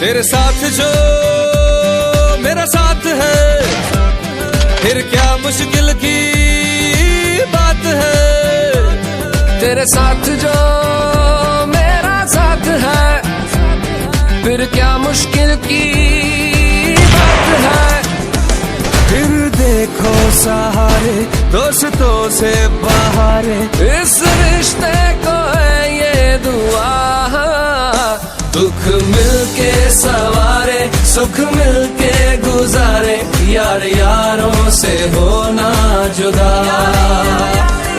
तेरे साथ जो मेरा साथ है, फिर क्या मुश्किल की बात है। तेरे साथ जो मेरा साथ है, फिर क्या मुश्किल की बात है। फिर देखो सहारे दोस्तों से बहारे, इस रिश्ते को है ये दुआ, दुख मिलके सवारे सुख मिलके गुजारे, यार यारों से होना जुदा।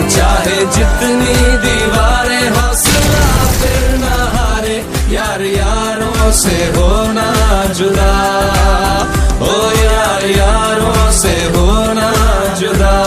चाहे जितनी दीवारें हौसला फिर न हारे, यार यारों से होना जुदा। ओ यार यारों से होना जुदा।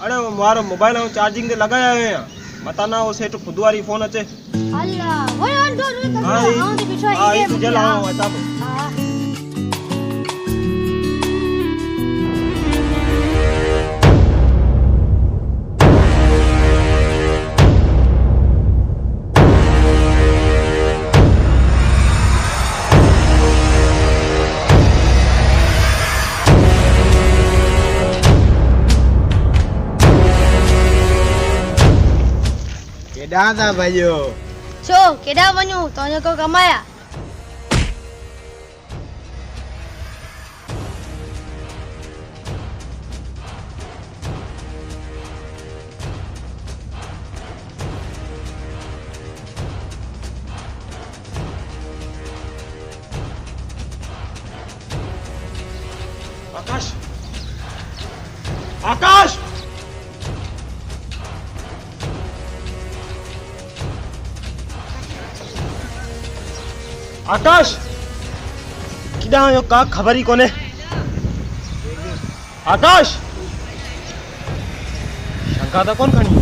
अरे मारो मोबाइल चार्जिंग ते लगाया है मता ना वो सेठ खुद वाली फोन अचे। अल्लाह वो यार दो हां ये तुझे लाओ है तब। केडा था भाइयो छो केडा वणू तो को कमाया। आकाश आकाश आकाश किदा यो का खबर ही कोने। आकाश शंका था कौन खणी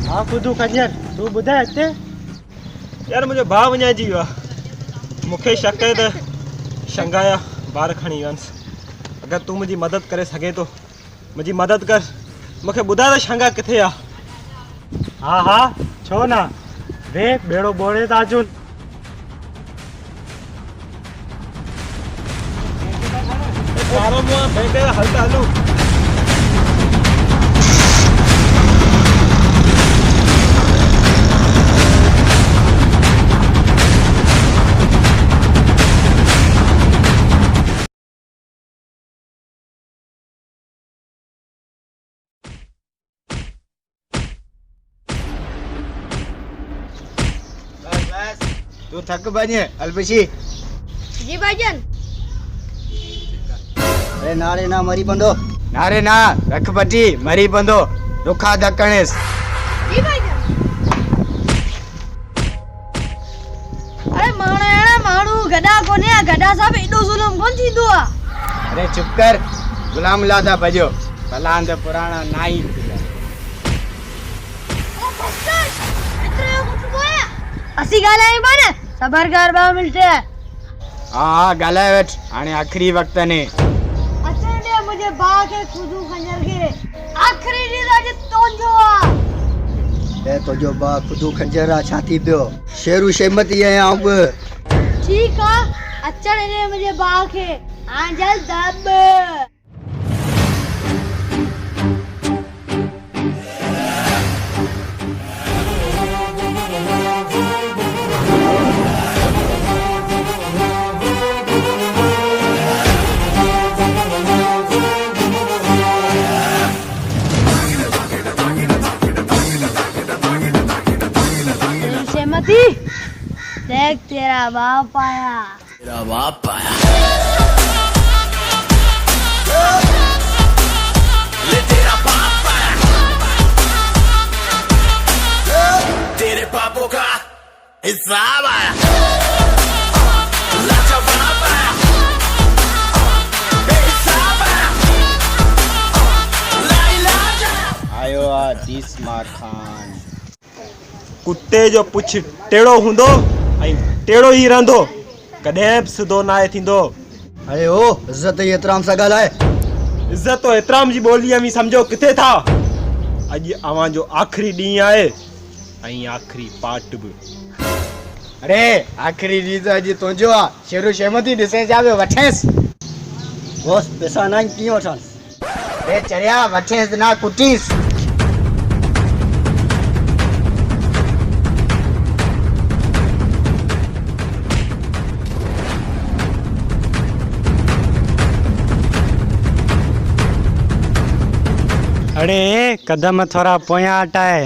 हाँ खुदू खजर तू बुधाए अचे यार मुझे भाव वञाए जी वियो मूंखे शक है त शंगाया ॿार खणी वञसि। अगरि तूं मुंहिंजी मदद करे सघे थो मुंहिंजी मदद कर मूंखे ॿुधाए त शंगा किथे आहे। हा हा छो न वे बेड़ो बोड़े था अचूं। हलता हलूं तू थक बने अलबशी जी भाईजान। अरे नारे ना मरी बंदो नारे ना रख पटी मरी बंदो रुखा दकणेस जी भाईजान। अरे माणू गदा कोने गदा साहब एडो जुलम कोन थींदो आ। अरे चुप कर गुलाम लादा भजो भलांद पुराना नाई असी गालाए बाने सबर कर 2 मिनट। हां गालाए वठ हाने आखिरी वक्त ने अच्छा दे मुझे बा के खुदू खंजर के आखिरी दी आज तोंजो आ ए तो जो बा खुदू खंजरा छाती पियो शेरू शेमती है अब ठीक है। अच्छा दे मुझे बा के आंजल दब देख तेरा बाप आया। तेरा बाप आया ले तेरा बाप आया तेरे पापों का हिसाब आया लाजवाब आया बेहिसाब आया ला इलाज आयो आ 30 मार खान कुत्ते जो पुछ टेढ़ो हूंदो ऐं टेढ़ो ई रहंदो कॾहिं बि सिधो नाहे थींदो। अरे ओ इज्जत एतराम सा गाल है इज्जत और एतराम जी ॿोलीअ में सम्झो किथे था। अॼु अवां जो आख़िरी ॾींहुं आहे ऐं आख़िरी पार्ट बि। अरे आखिरी दी तो अज तुंजो आ शेरू शेमती दिसे जावे वठेस बॉस पैसा ना की वठस ए चरिया वठेस ना कुटीस अरे कदम थोड़ा पोया हटाए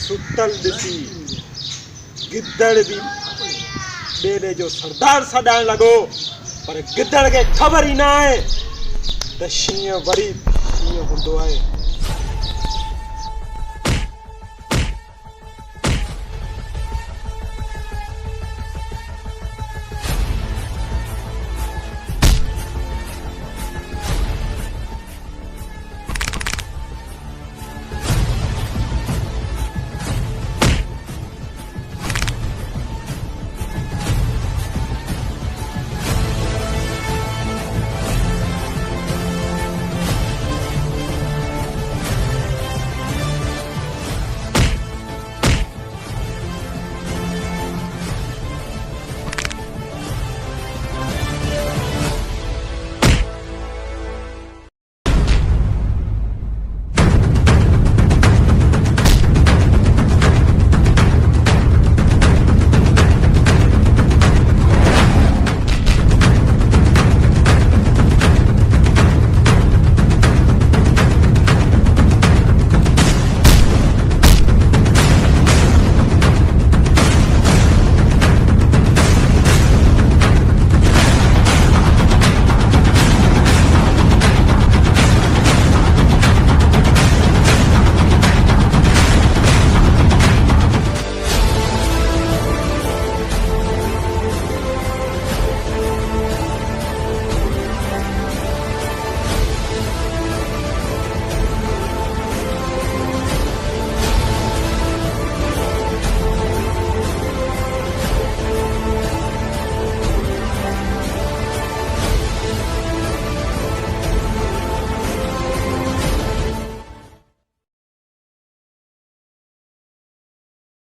सुतल ॾिसी गिदड़ बि ॿेड़े जो सरदार सॾाइण लॻो पर गिदड़ खे ख़बर ई न आहे त शींहं वरी शींहं हूंदो आहे।